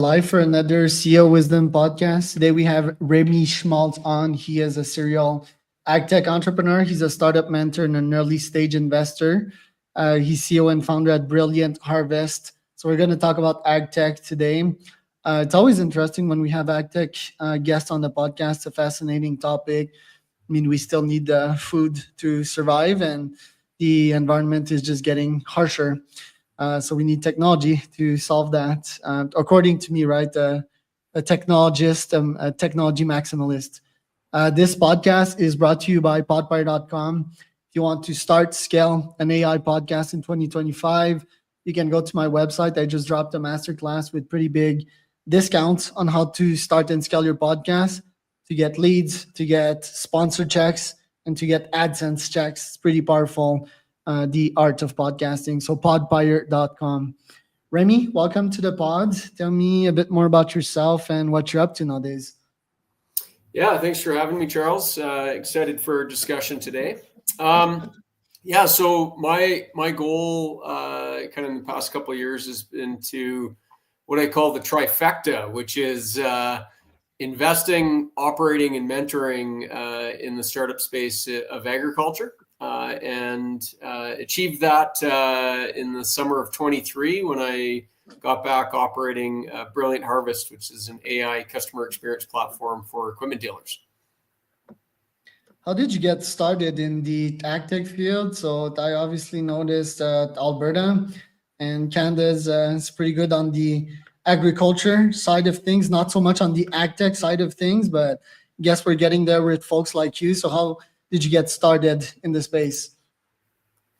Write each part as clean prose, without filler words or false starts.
Live for another CEO Wisdom podcast. Today we have Remy Schmaltz on. He is a serial AgTech entrepreneur. He's a startup mentor and an early stage investor. He's CEO and founder at Brilliant Harvest. So we're going to talk about AgTech today. It's always interesting when we have AgTech guests on the podcast. It's a fascinating topic. I mean, we still need food to survive, and the environment is just getting harsher. So we need technology to solve that. According to me, right, a technologist, a technology maximalist. This podcast is brought to you by podpire.com. If you want to start, scale an AI podcast in 2025, you can go to my website. I just dropped a masterclass with pretty big discounts on how to start and scale your podcast, to get leads, to get sponsor checks, and to get AdSense checks. It's pretty powerful. The art of podcasting. So podpire.com. Remy, welcome to the pod. Tell me a bit more about yourself and what you're up to nowadays. Yeah, thanks for having me, Charles. Excited for discussion today. So my goal kind of in the past couple of years has been to what I call the trifecta, which is investing, operating, and mentoring in the startup space of agriculture. And achieved that in the summer of 23 when I got back operating Brilliant Harvest, which is an AI customer experience platform for equipment dealers. How did you get started in the AgTech field? So I obviously noticed that Alberta and Canada is pretty good on the agriculture side of things, not so much on the AgTech side of things, but I guess we're getting there with folks like you. So how did you get started in the space?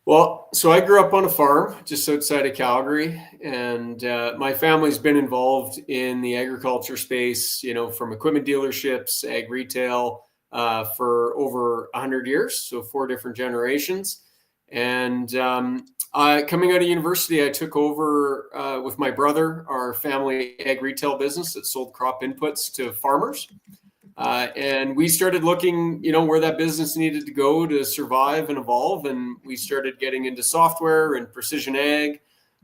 Well, so I grew up on a farm just outside of Calgary, and my family's been involved in the agriculture space, from equipment dealerships, ag retail, for over 100 years, so 4 different generations. And coming out of university, I took over with my brother our family ag retail business that sold crop inputs to farmers. And we started looking, where that business needed to go to survive and evolve. And we started getting into software and precision ag.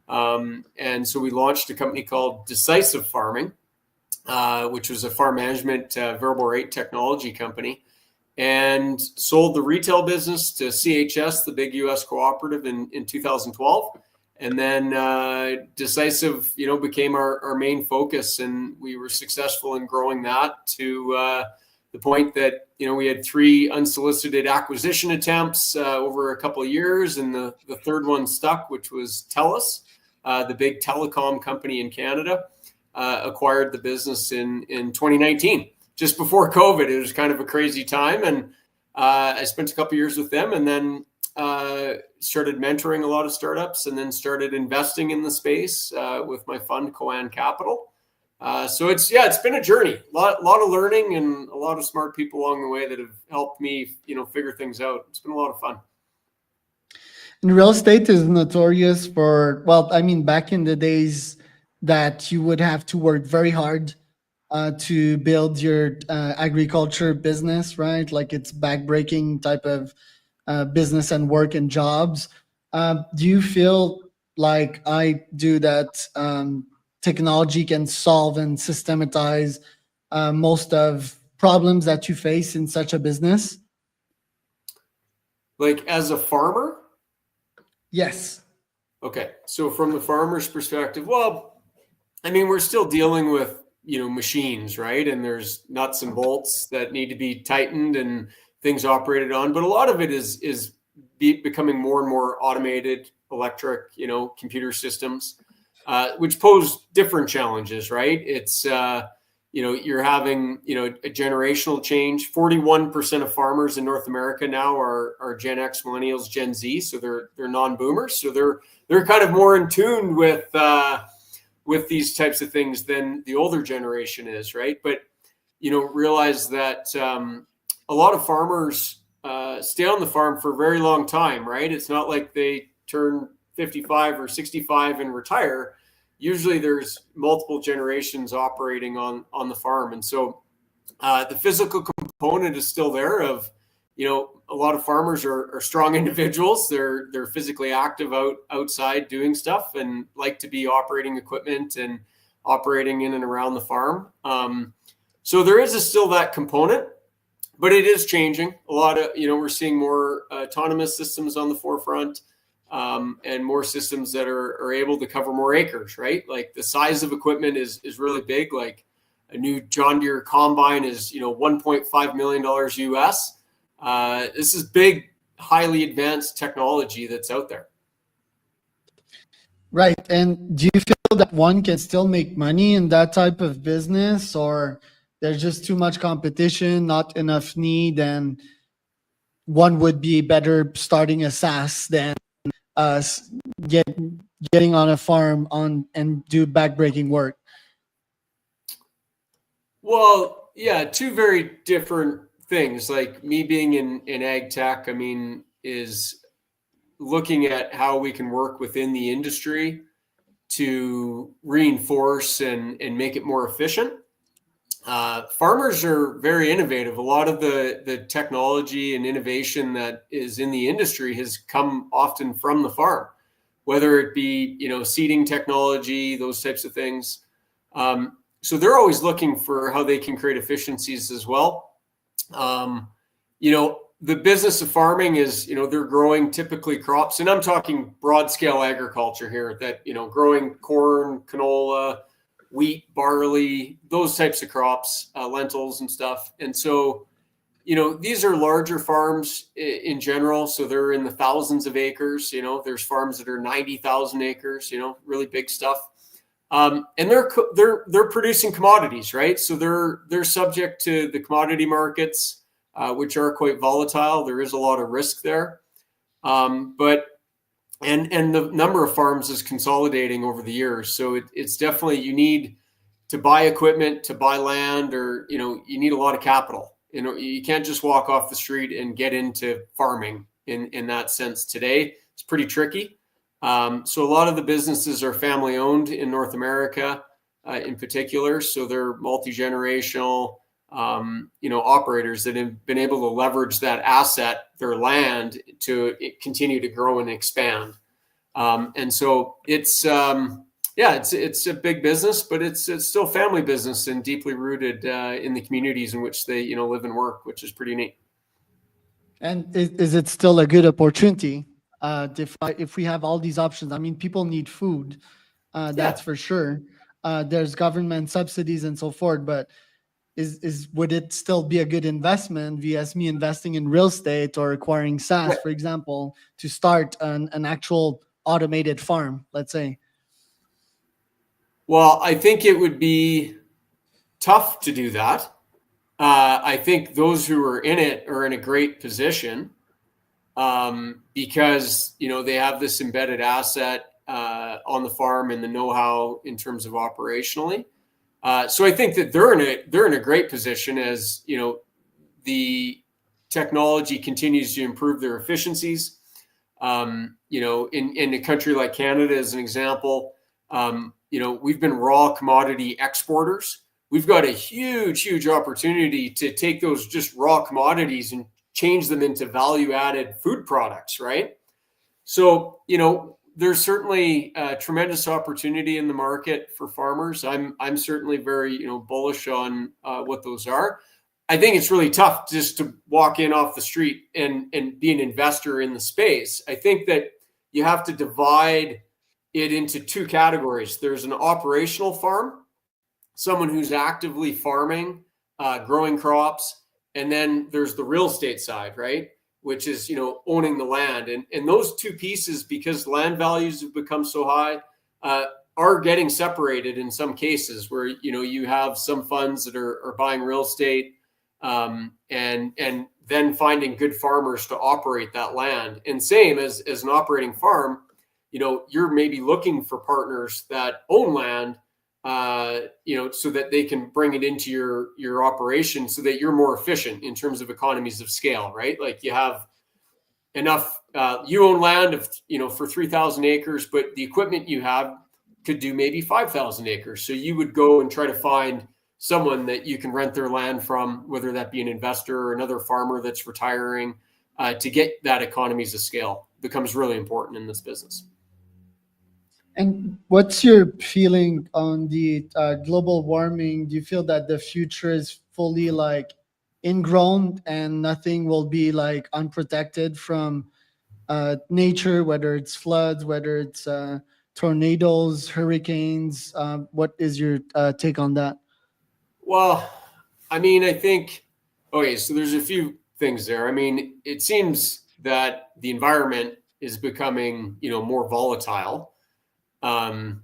And so we launched a company called Decisive Farming, which was a farm management variable rate technology company, and sold the retail business to CHS, the big US cooperative, in 2012. And then Decisive, became our main focus, and we were successful in growing that to the point that, we had 3 unsolicited acquisition attempts over a couple of years, and the third one stuck, which was TELUS, the big telecom company in Canada, acquired the business in 2019, just before COVID. It was kind of a crazy time, and I spent a couple of years with them, and then started mentoring a lot of startups, and then started investing in the space with my fund, Coan Capital. So it's been a journey, a lot of learning, and a lot of smart people along the way that have helped me, figure things out. It's been a lot of fun. And real estate is notorious for, back in the days that you would have to work very hard to build your agriculture business, right? Like it's backbreaking type of business and work and jobs. Do you feel like I do that technology can solve and systematize most of problems that you face in such a business? Like as a farmer? Yes. Okay. So from the farmer's perspective, well, we're still dealing with, machines, right? And there's nuts and bolts that need to be tightened and things operated on, but a lot of it is becoming more and more automated, electric, computer systems, which pose different challenges, right? It's, you're having, a generational change. 41% of farmers in North America now are Gen X, millennials, Gen Z. So they're non-boomers. So they're kind of more in tune with these types of things than the older generation is, right? But, realize that a lot of farmers stay on the farm for a very long time, right? It's not like they turn 55 or 65 and retire. Usually there's multiple generations operating on the farm. And so the physical component is still there of, a lot of farmers are strong individuals. They're physically active outside doing stuff and like to be operating equipment and operating in and around the farm. So there is still that component, but it is changing a lot of, we're seeing more autonomous systems on the forefront, and more systems that are able to cover more acres, right? Like the size of equipment is really big. Like a new John Deere combine is, $1.5 million US. This is big, highly advanced technology that's out there. Right. And do you feel that one can still make money in that type of business, or there's just too much competition, not enough need, and one would be better starting a SaaS than uh, s- get, getting on a farm and do backbreaking work? Well, yeah, two very different things. Like me being in ag tech, is looking at how we can work within the industry to reinforce and make it more efficient. Farmers are very innovative. A lot of the technology and innovation that is in the industry has come often from the farm, whether it be, seeding technology, those types of things. So they're always looking for how they can create efficiencies as well. The business of farming is, they're growing typically crops, and I'm talking broad scale agriculture here, that, growing corn, canola, wheat, barley, those types of crops, lentils and stuff. And so, these are larger farms in general. So they're in the thousands of acres. There's farms that are 90,000 acres, really big stuff. And they're producing commodities, right? So they're subject to the commodity markets, which are quite volatile. There is a lot of risk there. But the number of farms is consolidating over the years. So it's definitely, you need to buy equipment, to buy land, or, you need a lot of capital. You can't just walk off the street and get into farming in that sense today. It's pretty tricky. So a lot of the businesses are family owned in North America, in particular. So they're multi-generational, operators that have been able to leverage that asset, their land, to continue to grow and expand. And so it's a big business, but it's still family business and deeply rooted in the communities in which they live and work, which is pretty neat. And is it still a good opportunity? If we have all these options, people need food, that's for sure. There's government subsidies and so forth, but would it still be a good investment vs me investing in real estate or acquiring SaaS, for example, to start an actual automated farm, let's say? Well, I think it would be tough to do that. I think those who are in it are in a great position, because they have this embedded asset on the farm and the know-how in terms of operationally. So I think that they're in a great position as the technology continues to improve their efficiencies. In a country like Canada, as an example, we've been raw commodity exporters. We've got a huge opportunity to take those just raw commodities and change them into value-added food products, right? So, there's certainly a tremendous opportunity in the market for farmers. I'm certainly very, bullish on what those are. I think it's really tough just to walk in off the street and be an investor in the space. I think that you have to divide it into two categories. There's an operational farm, someone who's actively farming, growing crops, and then there's the real estate side, right? Which is, owning the land. And those two pieces, because land values have become so high, are getting separated in some cases, where, you have some funds that are buying real estate, and then finding good farmers to operate that land. And same as an operating farm, you're maybe looking for partners that own land, so that they can bring it into your operation, so that you're more efficient in terms of economies of scale, right? Like you have enough, you own land of, for 3,000 acres, but the equipment you have could do maybe 5,000 acres. So you would go and try to find someone that you can rent their land from, whether that be an investor or another farmer that's retiring, to get that economies of scale becomes really important in this business. And what's your feeling on the global warming? Do you feel that the future is fully like ingrown and nothing will be like unprotected from nature, whether it's floods, whether it's tornadoes, hurricanes? What is your take on that? Well, I mean, I think, okay, so there's a few things there. I mean, it seems that the environment is becoming, more volatile. Um,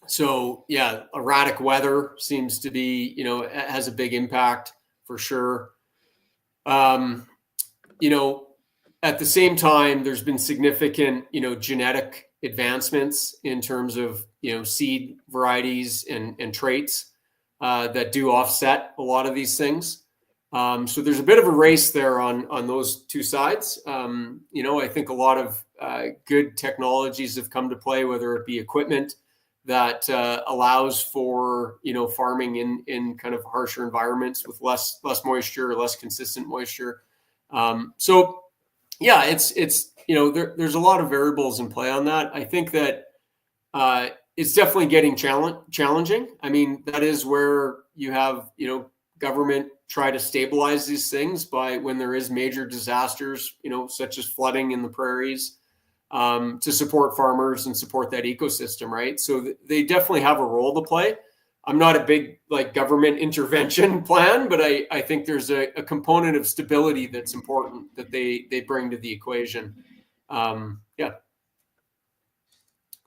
so yeah, erratic weather seems to be, has a big impact for sure. Um, you know, at the same time, there's been significant, genetic advancements in terms of, seed varieties and traits that do offset a lot of these things. So there's a bit of a race there on those two sides. I think a lot of good technologies have come to play, whether it be equipment that allows for farming in kind of harsher environments with less moisture, less consistent moisture. So yeah, it's there's a lot of variables in play on that. I think that it's definitely getting challenging. I mean, that is where you have government try to stabilize these things by when there is major disasters, such as flooding in the prairies, to support farmers and support that ecosystem, right? So they definitely have a role to play. I'm not a big like government intervention plan, but I think there's a component of stability that's important that they bring to the equation. Yeah.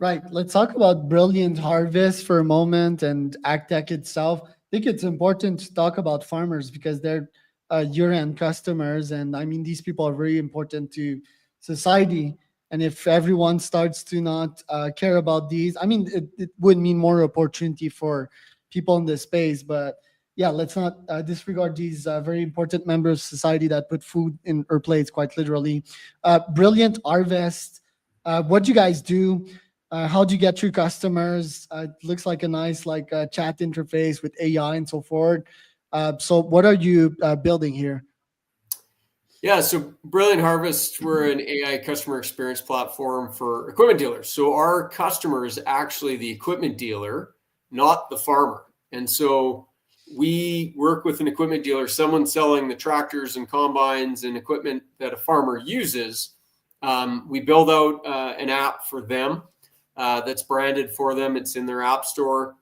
Right. Let's talk about Brilliant Harvest for a moment and AgTech itself. I think it's important to talk about farmers because they're year-end customers, and I mean these people are very important to society. And if everyone starts to not care about these, I mean it would mean more opportunity for people in this space. But yeah, let's not disregard these very important members of society that put food in our plates, quite literally. Brilliant Harvest. What do you guys do? How do you get your customers? It looks like a nice chat interface with AI and so forth. So what are you building here? Yeah, so Brilliant Harvest, we're an AI customer experience platform for equipment dealers. So our customer is actually the equipment dealer, not the farmer. And so we work with an equipment dealer, someone selling the tractors and combines and equipment that a farmer uses. We build out an app for them that's branded for them. It's in their app store.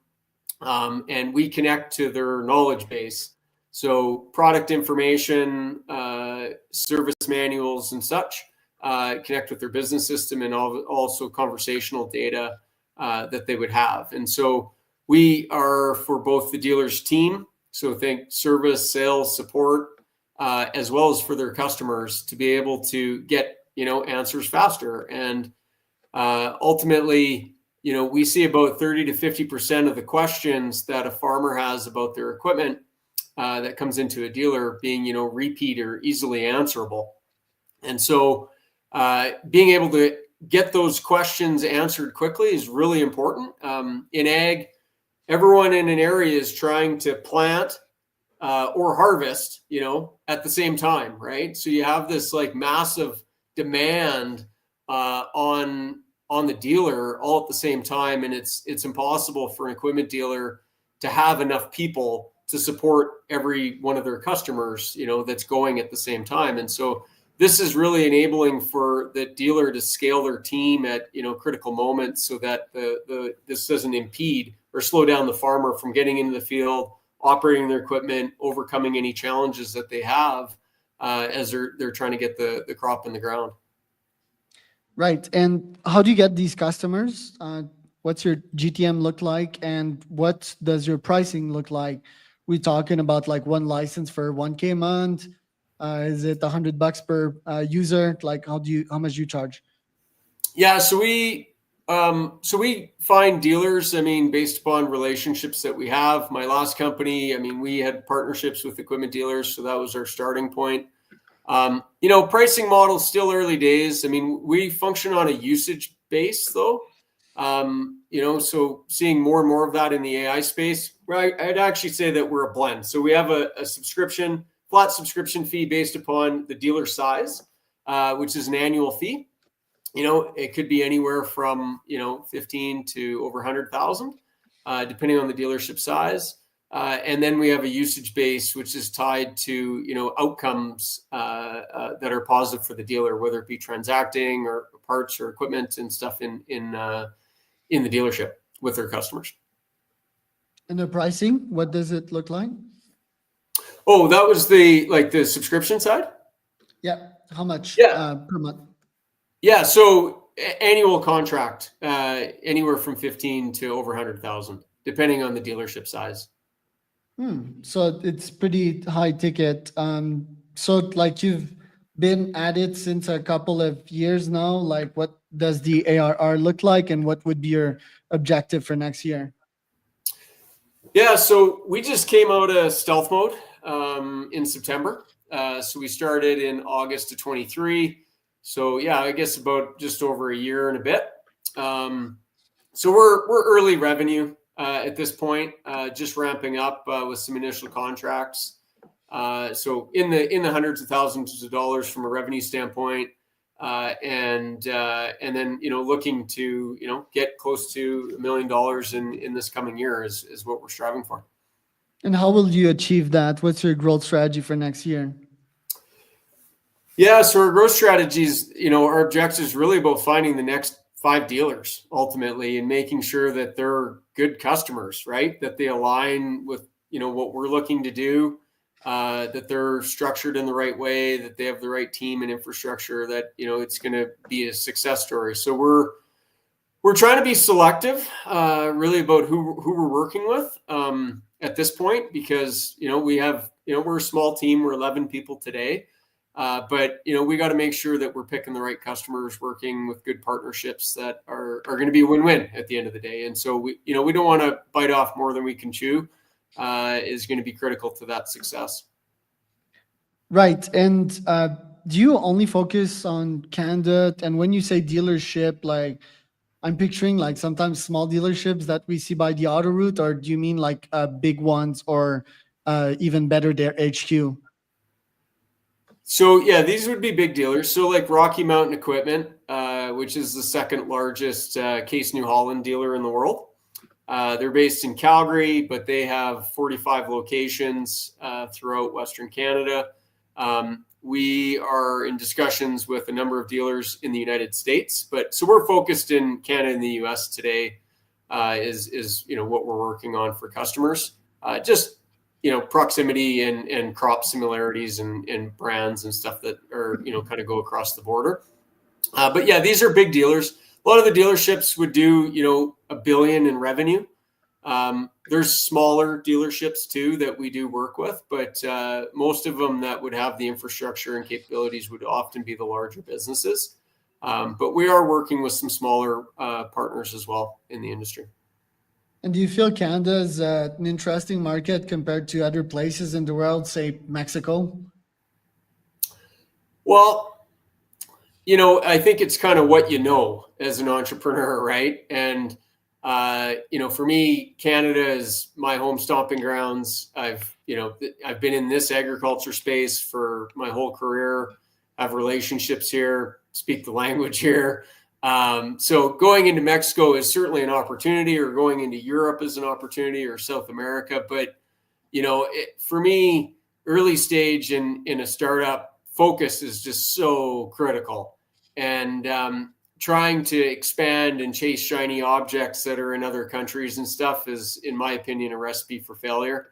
And we connect to their knowledge base. So product information, service manuals and such, connect with their business system, and also conversational data that they would have. And so we are for both the dealer's team, so think service, sales, support, as well as for their customers to be able to get answers faster. And ultimately, we see about 30 to 50% of the questions that a farmer has about their equipment that comes into a dealer being, repeat or easily answerable. And so being able to get those questions answered quickly is really important. In ag, everyone in an area is trying to plant or harvest, at the same time, right? So you have this like massive demand on the dealer all at the same time, and it's impossible for an equipment dealer to have enough people to support every one of their customers, that's going at the same time. And so this is really enabling for the dealer to scale their team at critical moments so that this doesn't impede or slow down the farmer from getting into the field, operating their equipment, overcoming any challenges that they have as they're trying to get the crop in the ground. Right. And how do you get these customers? What's your GTM look like, and what does your pricing look like? We talking about like one license for 1K a month? Is it $100 per user? Like how much do you charge? Yeah, so we find dealers, I mean, based upon relationships that we have. My last company, I mean, we had partnerships with equipment dealers, so that was our starting point. Pricing model still early days. I mean, we function on a usage base though. So seeing more and more of that in the AI space, right? I'd actually say that we're a blend. So we have a flat subscription fee based upon the dealer size, which is an annual fee. it could be anywhere from 15 to over 100,000, depending on the dealership size. And then we have a usage base, which is tied to outcomes that are positive for the dealer, whether it be transacting or parts or equipment and stuff in the dealership with their customers. And the pricing, what does it look like? Oh, that was the subscription side. Yeah, how much per month? Yeah, so annual contract, anywhere from 15 to over 100,000, depending on the dealership size. So it's pretty high ticket. So like you've been at it since a couple of years now. Like, what does the ARR look like, and what would be your objective for next year? Yeah, so we just came out of stealth mode in September. So we started in August of 23. So yeah, I guess about just over a year and a bit. So we're early revenue at this point, just ramping up with some initial contracts. So in the hundreds of thousands of dollars from a revenue standpoint, and then looking to get close to $1 million in this coming year is what we're striving for. And how will you achieve that? What's your growth strategy for next year? Yeah, so our growth strategies, our objective is really about finding the next 5 dealers ultimately, and making sure that they're good customers, right? That they align with what we're looking to do, that they're structured in the right way, that they have the right team and infrastructure, that it's going to be a success story. So we're trying to be selective, really about who we're working with at this point, because we have we're a small team, we're 11 people today. But we got to make sure that we're picking the right customers, working with good partnerships that are going to be a win-win at the end of the day. And so we don't want to bite off more than we can chew. Is going to be critical to that success. Right. And do you only focus on Canada? And when you say dealership, like I'm picturing like sometimes small dealerships that we see by the auto route, or do you mean like big ones, or even better, their HQ? So yeah, these would be big dealers. So like Rocky Mountain Equipment, which is the second largest Case New Holland dealer in the world. They're based in Calgary, but they have 45 locations throughout Western Canada. We are in discussions with a number of dealers in the United States, so we're focused in Canada and the US today. Is what we're working on for customers. Just proximity and crop similarities and brands and stuff that are kind of go across the border. But yeah, these are big dealers. A lot of the dealerships would do $1 billion in revenue. There's smaller dealerships too that we do work with, but most of them that would have the infrastructure and capabilities would often be the larger businesses. But we are working with some smaller partners as well in the industry. And do you feel Canada is an interesting market compared to other places in the world, say Mexico? Well, I think it's kind of what as an entrepreneur, right? And for me, Canada is my home stomping grounds. I've been in this agriculture space for my whole career. I have relationships here, speak the language here. So going into Mexico is certainly an opportunity, or going into Europe is an opportunity, or South America. But, for me, early stage in a startup, focus is just so critical. And trying to expand and chase shiny objects that are in other countries and stuff is, in my opinion, a recipe for failure.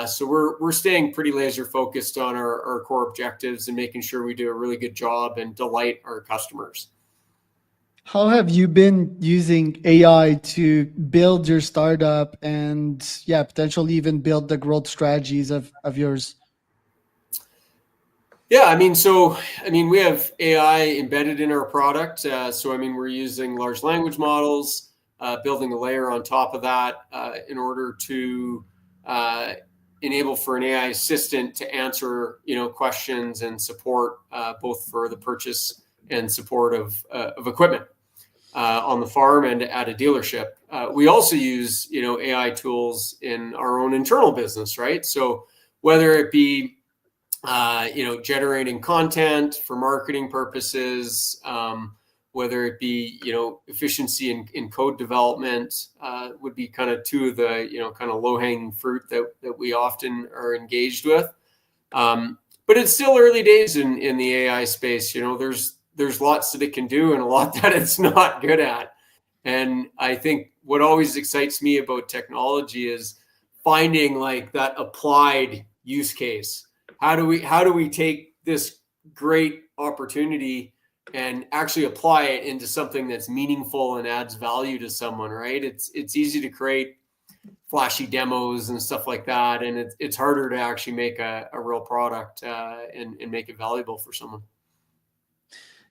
So we're staying pretty laser focused on our core objectives and making sure we do a really good job and delight our customers. How have you been using AI to build your startup and potentially even build the growth strategies of yours? Yeah, we have AI embedded in our product. We're using large language models, building a layer on top of that in order to enable for an AI assistant to answer, questions and support both for the purchase and support of equipment on the farm and at a dealership. We also use, AI tools in our own internal business, right? So whether it be generating content for marketing purposes, whether it be, efficiency in code development, would be kind of two of the, kind of low-hanging fruit that we often are engaged with. But it's still early days in the AI space. There's lots that it can do and a lot that it's not good at. And I think what always excites me about technology is finding like that applied use case. How do we take this great opportunity and actually apply it into something that's meaningful and adds value to someone, right? It's easy to create flashy demos and stuff like that, and it's harder to actually make a real product and make it valuable for someone.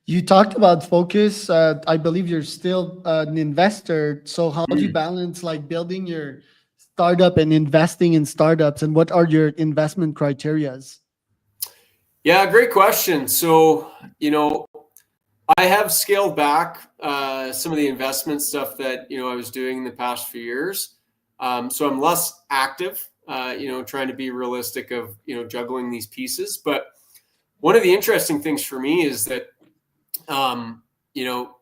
You talked about focus. I believe you're still an investor. So how do you balance like building your startup and investing in startups, and what are your investment criterias? Yeah, great question. So, I have scaled back some of the investment stuff that, I was doing in the past few years. So I'm less active, trying to be realistic of, juggling these pieces. But one of the interesting things for me is that,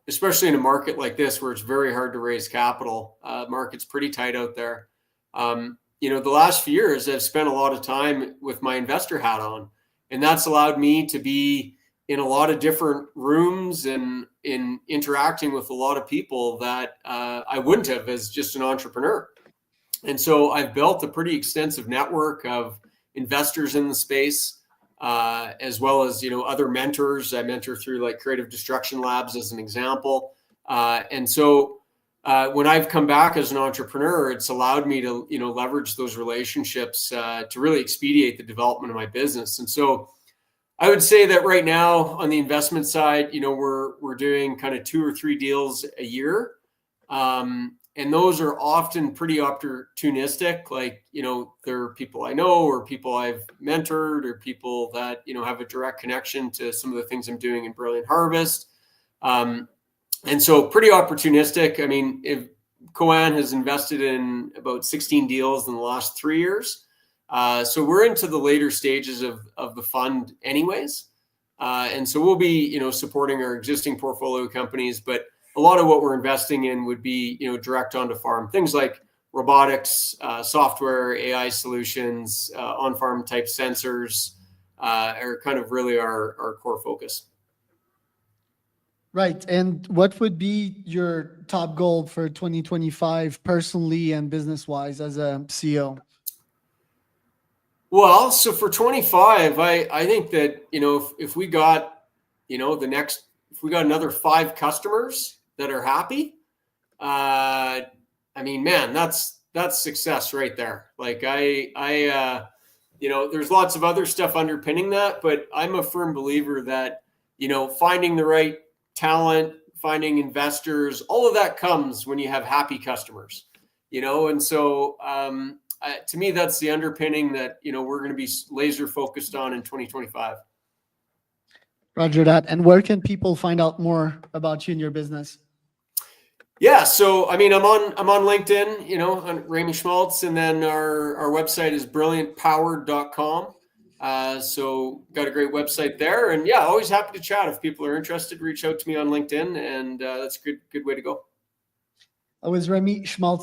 especially in a market like this where it's very hard to raise capital, market's pretty tight out there. The last few years I've spent a lot of time with my investor hat on, and that's allowed me to be in a lot of different rooms and in interacting with a lot of people that I wouldn't have as just an entrepreneur. And so I've built a pretty extensive network of investors in the space, as well as, other mentors. I mentor through like Creative Destruction Labs as an example. And so when I've come back as an entrepreneur, it's allowed me to, leverage those relationships to really expedite the development of my business. And so I would say that right now on the investment side, we're doing kind of 2 or 3 deals a year. And those are often pretty opportunistic. Like, they're people I know or people I've mentored or people that, have a direct connection to some of the things I'm doing in Brilliant Harvest. And so pretty opportunistic. I mean, if Coan has invested in about 16 deals in the last 3 years. So we're into the later stages of the fund anyways. And so we'll be, supporting our existing portfolio companies, but a lot of what we're investing in would be, direct onto farm, things like robotics, software, AI solutions, on-farm type sensors are kind of really our core focus. Right. And what would be your top goal for 2025 personally and business-wise as a CEO? Well, so for 25, I think that, if we got, if we got another 5 customers that are happy, I mean, man, that's success right there. Like there's lots of other stuff underpinning that, but I'm a firm believer that, finding the right talent, finding investors, all of that comes when you have happy customers, and so, to me, that's the underpinning that, we're going to be laser focused on in 2025. Roger that. And where can people find out more about you and your business? Yeah. So, I mean, I'm on LinkedIn, on Remy Schmaltz, and then our website is brilliantpowered.com. So got a great website there, and yeah, always happy to chat. If people are interested, reach out to me on LinkedIn, and that's a good way to go. I was Remy Schmaltz.